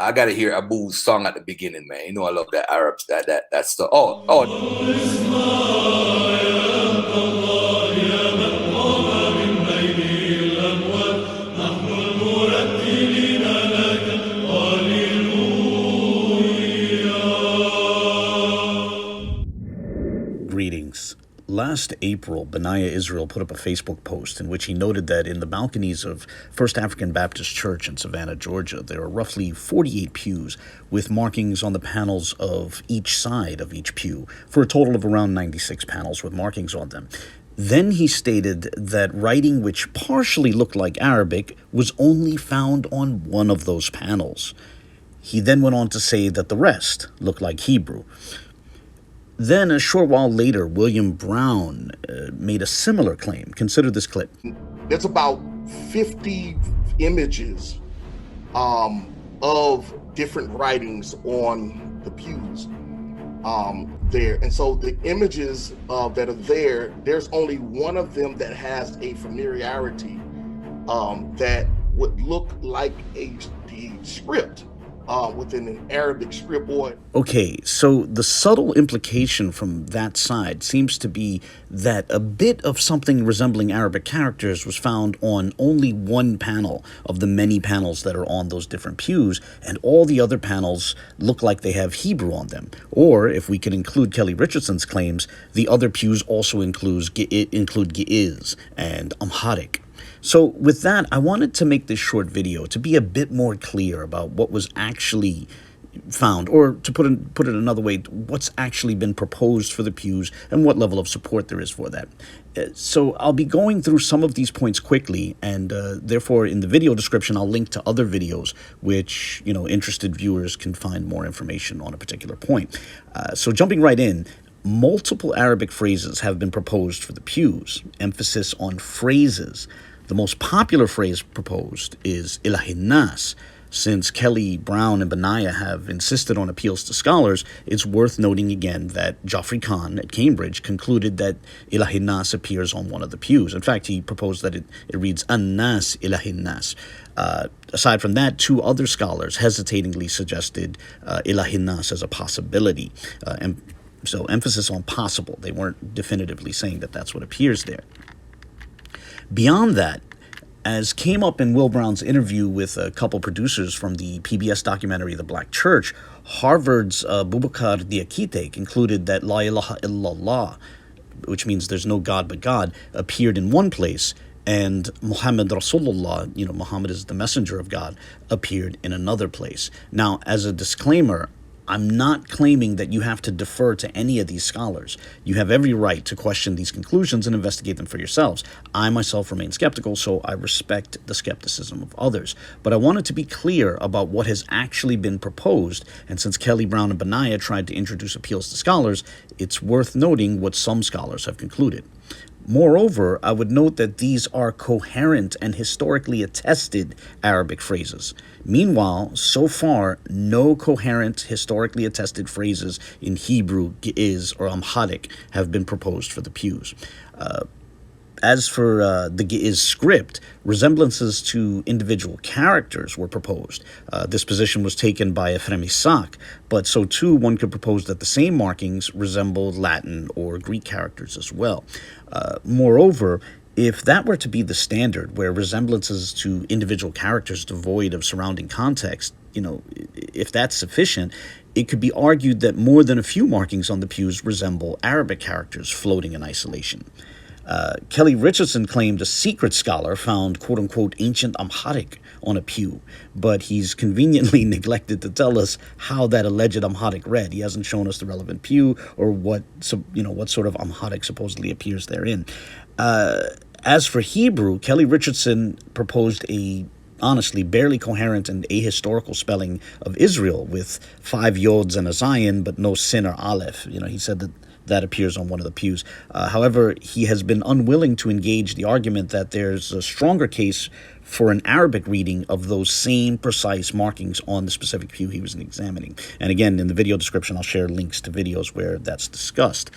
I gotta hear Abu's song at the beginning, man. You know I love that Arab that stuff. Greetings. Last April, Benayah Israel put up a Facebook post in which he noted that in the balconies of First African Baptist Church in Savannah, Georgia, there are roughly 48 pews with markings on the panels of each side of each pew, for a total of around 96 panels with markings on them. Then he stated that writing which partially looked like Arabic was only found on one of those panels. He then went on to say that the rest looked like Hebrew. Then, a short while later, William Brown made a similar claim. Consider this clip. There's about 50 images of different writings on the pews there. And so the images that are there, there's only one of them that has a familiarity that would look like the script within an Arabic script. Okay, so the subtle implication from that side seems to be that a bit of something resembling Arabic characters was found on only one panel of the many panels that are on those different pews, and all the other panels look like they have Hebrew on them. Or, if we could include Kelly Richardson's claims, the other pews also include Ge'ez and Amharic. So with that, I wanted to make this short video to be a bit more clear about what was actually found, or to put it another way, what's actually been proposed for the pews and what level of support there is for that. So I'll be going through some of these points quickly, and therefore in the video description I'll link to other videos which, interested viewers can find more information on a particular point. So jumping right in, multiple Arabic phrases have been proposed for the pews, emphasis on phrases. The most popular phrase proposed is ᶜArabic. Since Kelly, Brown, and Benayah have insisted on appeals to scholars, it's worth noting again that Geoffrey at Cambridge concluded that ᶜArabic appears on one of the pews. In fact, he proposed that it reads an-nas ᶜArabic. Aside from that, two other scholars hesitatingly suggested ᶜArabic as a possibility. So emphasis on possible. They weren't definitively saying that that's what appears there. Beyond that, as came up in Will Brown's interview with a couple producers from the PBS documentary The Black Church, Harvard's Boubacar Diakite concluded that La ilaha illallah, which means there's no God but God, appeared in one place, and Muhammad Rasulullah, Muhammad is the messenger of God, appeared in another place. Now, as a disclaimer, I'm not claiming that you have to defer to any of these scholars. You have every right to question these conclusions and investigate them for yourselves. I myself remain skeptical, so I respect the skepticism of others. But I wanted to be clear about what has actually been proposed, and since Kelly, Brown, and Benayah tried to introduce appeals to scholars, it's worth noting what some scholars have concluded. Moreover, I would note that these are coherent and historically attested Arabic phrases. Meanwhile, so far, no coherent, historically attested phrases in Hebrew, Ge'ez, or Amharic have been proposed for the pews. As for the Ge'ez script, resemblances to individual characters were proposed. This position was taken by Ephraim Isaac, but so too one could propose that the same markings resemble Latin or Greek characters as well. Moreover, if that were to be the standard, where resemblances to individual characters devoid of surrounding context, if that's sufficient, it could be argued that more than a few markings on the pews resemble Arabic characters floating in isolation. Kelly Richardson claimed a secret scholar found quote-unquote ancient Amharic on a pew, but he's conveniently neglected to tell us how that alleged Amharic read. He hasn't shown us the relevant pew or what sort of Amharic supposedly appears therein. As for Hebrew, Kelly Richardson proposed a honestly barely coherent and ahistorical spelling of Israel with 5 yods and a zayin, but no sin or aleph. He said that appears on one of the pews. However, he has been unwilling to engage the argument that there's a stronger case for an Arabic reading of those same precise markings on the specific pew he was examining. And again, in the video description, I'll share links to videos where that's discussed.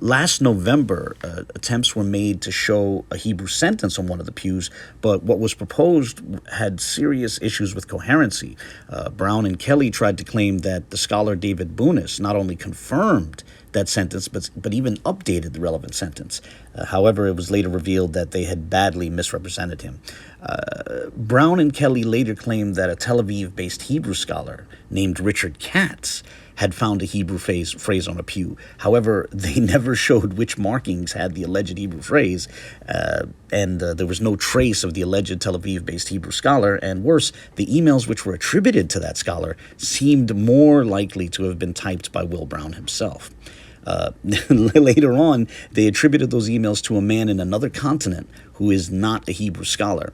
Last November, attempts were made to show a Hebrew sentence on one of the pews, but what was proposed had serious issues with coherency. Brown and Kelly tried to claim that the scholar David Bunis not only confirmed that sentence, but even updated the relevant sentence. However, it was later revealed that they had badly misrepresented him. Brown and Kelly later claimed that a Tel Aviv-based Hebrew scholar named Richard Katz had found a Hebrew phrase on a pew. However, they never showed which markings had the alleged Hebrew phrase, and there was no trace of the alleged Tel Aviv-based Hebrew scholar, and worse, the emails which were attributed to that scholar seemed more likely to have been typed by Will Brown himself. Later on, they attributed those emails to a man in another continent who is not a Hebrew scholar.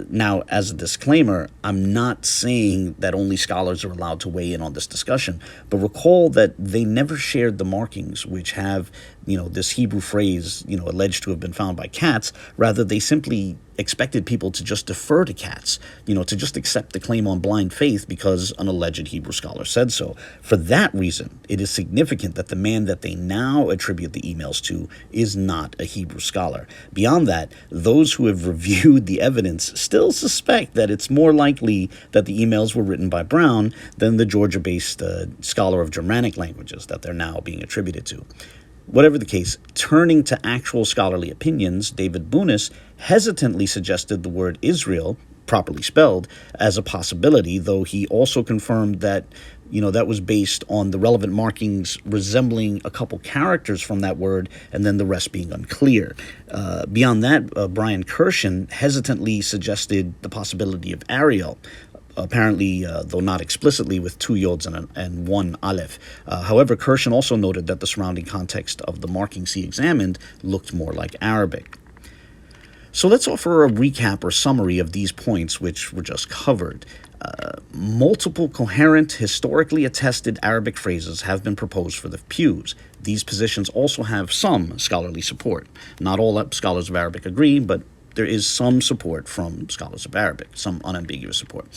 Now, as a disclaimer, I'm not saying that only scholars are allowed to weigh in on this discussion, but recall that they never shared the markings which have, this Hebrew phrase, alleged to have been found by Katz. Rather, they simply expected people to just defer to Katz, to just accept the claim on blind faith because an alleged Hebrew scholar said so. For that reason, it is significant that the man that they now attribute the emails to is not a Hebrew scholar. Beyond that, those who have reviewed the evidence still suspect that it's more likely that the emails were written by Brown than the Georgia-based scholar of Germanic languages that they're now being attributed to. Whatever the case, turning to actual scholarly opinions, David Bunis hesitantly suggested the word Israel, properly spelled, as a possibility, though he also confirmed that that was based on the relevant markings resembling a couple characters from that word, and then the rest being unclear. Beyond that, Bryan Kirschen hesitantly suggested the possibility of Ariel, apparently, though not explicitly, with 2 yods and 1 aleph. However, Kirschen also noted that the surrounding context of the markings he examined looked more like Arabic. So let's offer a recap or summary of these points which were just covered. Multiple coherent, historically attested Arabic phrases have been proposed for the pews. These positions also have some scholarly support. Not all scholars of Arabic agree, but there is some support from scholars of Arabic, some unambiguous support.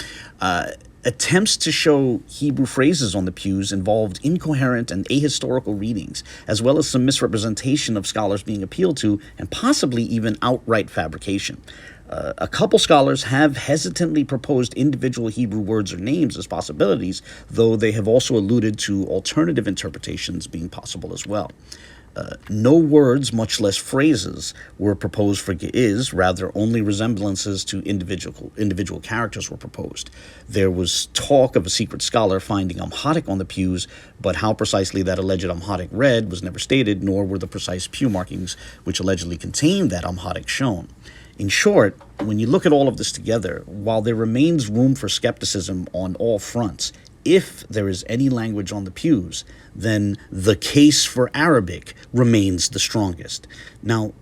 Attempts to show Hebrew phrases on the pews involved incoherent and ahistorical readings, as well as some misrepresentation of scholars being appealed to, and possibly even outright fabrication. A couple scholars have hesitantly proposed individual Hebrew words or names as possibilities, though they have also alluded to alternative interpretations being possible as well. No words, much less phrases, were proposed for Ge'ez. Rather, only resemblances to individual characters were proposed. There was talk of a secret scholar finding Amharic on the pews, but how precisely that alleged Amharic read was never stated, nor were the precise pew markings which allegedly contained that Amharic shown. In short, when you look at all of this together, while there remains room for skepticism on all fronts, if there is any language on the pews, then the case for Arabic remains the strongest. Now,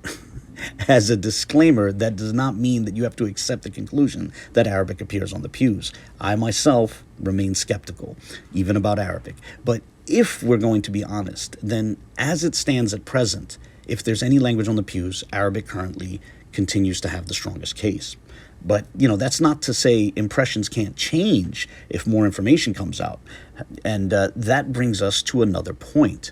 as a disclaimer, that does not mean that you have to accept the conclusion that Arabic appears on the pews. I myself remain skeptical, even about Arabic. But if we're going to be honest, then as it stands at present, if there's any language on the pews, Arabic currently continues to have the strongest case. But, that's not to say impressions can't change if more information comes out. And that brings us to another point.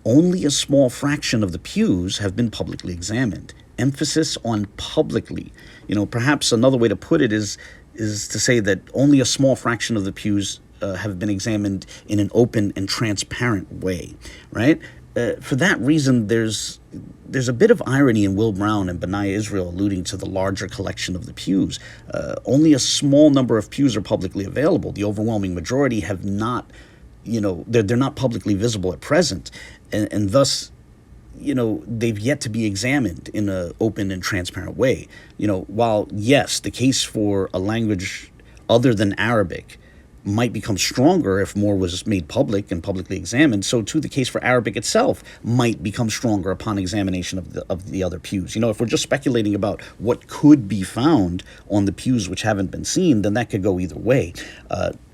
Only a small fraction of the pews have been publicly examined. Emphasis on publicly. Perhaps another way to put it is to say that only a small fraction of the pews have been examined in an open and transparent way, right? For that reason, there's a bit of irony in Will Brown and Benayah Israel alluding to the larger collection of the pews. Only a small number of pews are publicly available. The overwhelming majority have not, they're not publicly visible at present, and thus, they've yet to be examined in an open and transparent way. While yes, the case for a language other than Arabic might become stronger if more was made public and publicly examined, so too the case for Arabic itself might become stronger upon examination of the other pews. If we're just speculating about what could be found on the pews which haven't been seen, then that could go either way.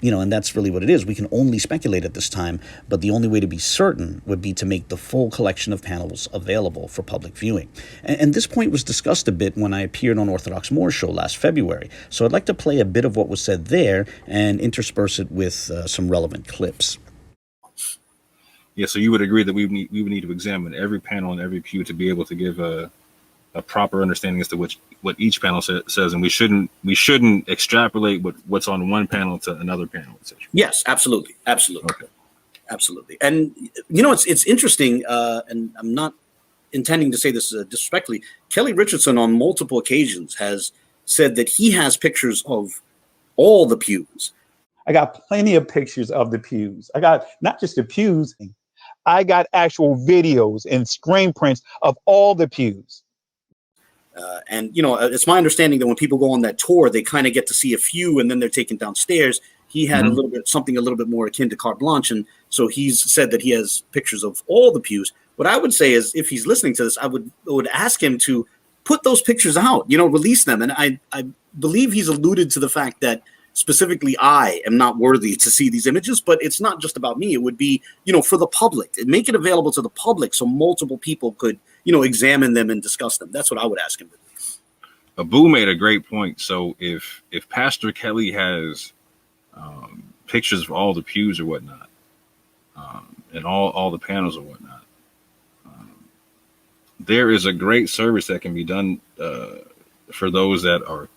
And that's really what it is. We can only speculate at this time, but the only way to be certain would be to make the full collection of panels available for public viewing. And this point was discussed a bit when I appeared on Orthodox Moor show last February. So I'd like to play a bit of what was said there and intersperse it with some relevant clips. Yeah, so you would agree that we would need to examine every panel and every pew to be able to give a proper understanding as to what each panel says, and we shouldn't extrapolate what's on one panel to another panel, etc. Yes, absolutely. Okay. Absolutely. And it's interesting, and I'm not intending to say this disrespectfully. Kelly Richardson on multiple occasions has said that he has pictures of all the pews. I got plenty of pictures of the pews. I got not just the pews, I got actual videos and screen prints of all the pews. And it's my understanding that when people go on that tour, they kind of get to see a few and then they're taken downstairs. He had a little bit more akin to carte blanche. And so he's said that he has pictures of all the pews. What I would say is, if he's listening to this, I would ask him to put those pictures out, release them. And I believe he's alluded to the fact that specifically I am not worthy to see these images, but it's not just about me. It would be, for the public. Make it available to the public so multiple people could, examine them and discuss them. That's what I would ask him to do. Abu made a great point. So if Pastor Kelly has pictures of all the pews or whatnot, and all the panels or whatnot, there is a great service that can be done for those that are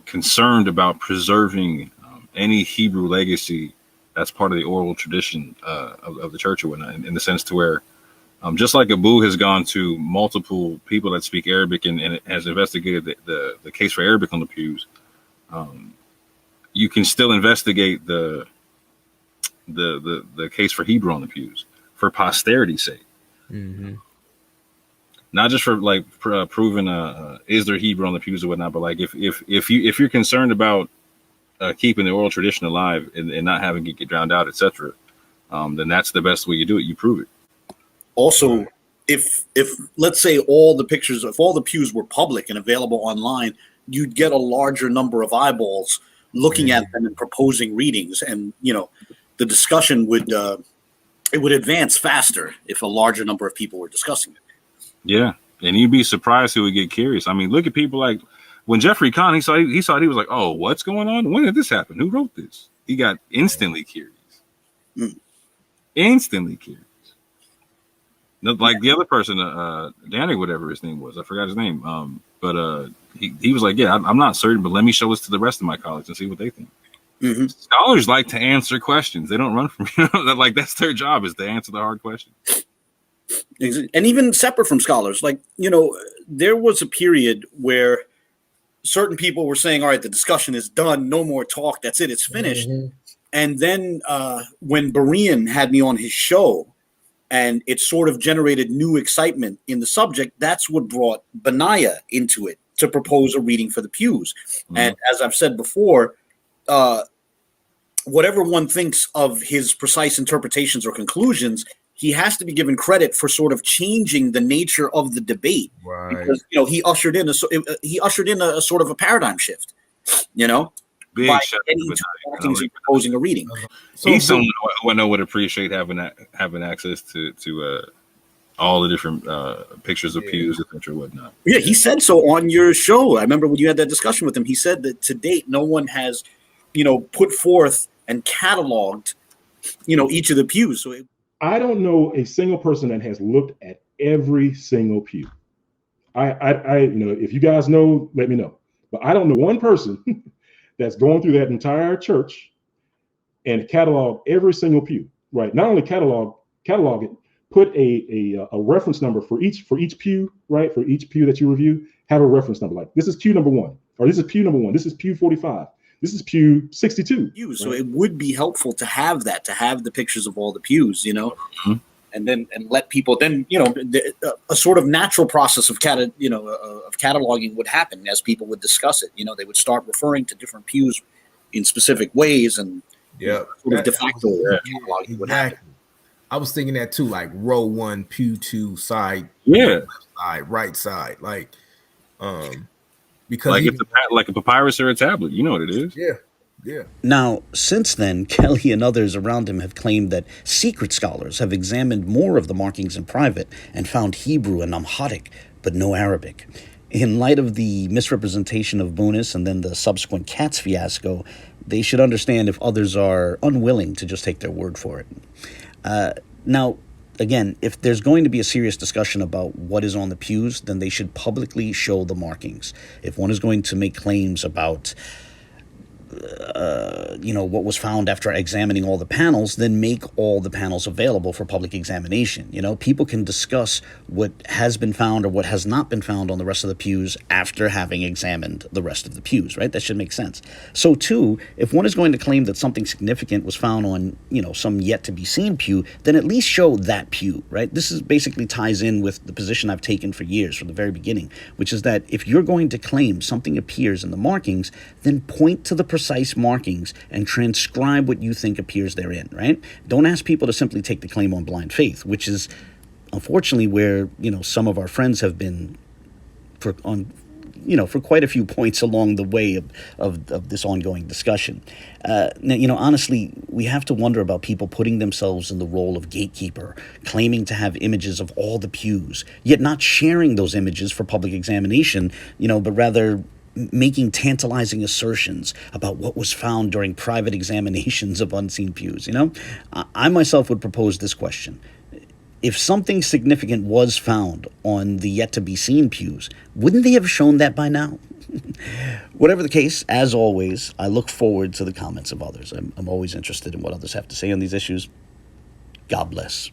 concerned about preserving any Hebrew legacy that's part of the oral tradition of the church or whatnot, in the sense to where, just like Abu has gone to multiple people that speak Arabic and has investigated the case for Arabic on the pews, you can still investigate the case for Hebrew on the pews for posterity's sake. Mm-hmm. Not just for proving is there Hebrew on the pews or whatnot, but if you're concerned about keeping the oral tradition alive and not having it get drowned out, etc., then that's the best way you do it. You prove it. Also, if let's say all the pictures, if all the pews were public and available online, you'd get a larger number of eyeballs looking at them and proposing readings, and the discussion would advance faster if a larger number of people were discussing it. Yeah, and you'd be surprised who would get curious. I mean, look at people like when Geoffrey Kahn, he saw he was like, oh, what's going on? When did this happen? Who wrote this? He got instantly curious. Instantly curious. Like the other person, Danny, whatever his name was, I forgot his name. But he was like, yeah, I'm not certain, but let me show this to the rest of my colleagues and see what they think. Mm-hmm. Scholars like to answer questions. They don't run from that's their job, is to answer the hard questions. And even separate from scholars, there was a period where certain people were saying, all right, the discussion is done, no more talk, that's it, it's finished. Mm-hmm. And then when Bryan had me on his show and it sort of generated new excitement in the subject, that's what brought Benayah into it to propose a reading for the pews. Mm-hmm. And as I've said before, whatever one thinks of his precise interpretations or conclusions, he has to be given credit for sort of changing the nature of the debate, right? Because he ushered in a sort of a paradigm shift, Big by proposing a reading. He's someone who I know would appreciate having access to all the different pictures of pews, etc., whatnot. Yeah, he said so on your show. I remember when you had that discussion with him. He said that to date, no one has, put forth and cataloged, each of the pews. So I don't know a single person that has looked at every single pew. I if you guys know, let me know. But I don't know one person that's going through that entire church and catalog every single pew, right? Not only catalog it, put a reference number for each pew, right? For each pew that you review, have a reference number. Like, this is pew number 1, or this is pew number 1. This is pew 45. This is pew 62. So right? It would be helpful to have that, to have the pictures of all the pews, mm-hmm. and let people then, a sort of natural process of cataloging would happen as people would discuss it. They would start referring to different pews in specific ways and Yeah, sort of de facto cataloging would happen. exactly. I was thinking that too, like row 1, pew 2, side, Yeah. left side, right side, like because Like even, it's like a papyrus or a tablet. You know what it is. yeah, yeah. Now, since then, Kelly and others around him have claimed that secret scholars have examined more of the markings in private and found Hebrew and Amharic, but no Arabic. In light of the misrepresentation of Bunis and then the subsequent Katz fiasco, they should understand if others are unwilling to just take their word for it. Now, again, if there's going to be a serious discussion about what is on the pews, then they should publicly show the markings. If one is going to make claims about what was found after examining all the panels, then make all the panels available for public examination. People can discuss what has been found or what has not been found on the rest of the pews after having examined the rest of the pews, right? That should make sense. So too, if one is going to claim that something significant was found on, some yet to be seen pew, then at least show that pew, right? This is basically ties in with the position I've taken for years from the very beginning, which is that if you're going to claim something appears in the markings, then point to the precise markings and transcribe what you think appears therein, right? Don't ask people to simply take the claim on blind faith, which is unfortunately where, some of our friends have been for quite a few points along the way of this ongoing discussion. Now, honestly, we have to wonder about people putting themselves in the role of gatekeeper, claiming to have images of all the pews, yet not sharing those images for public examination, but rather making tantalizing assertions about what was found during private examinations of unseen pews. I myself would propose this question. If something significant was found on the yet-to-be-seen pews, wouldn't they have shown that by now? Whatever the case, as always, I look forward to the comments of others. I'm always interested in what others have to say on these issues. God bless.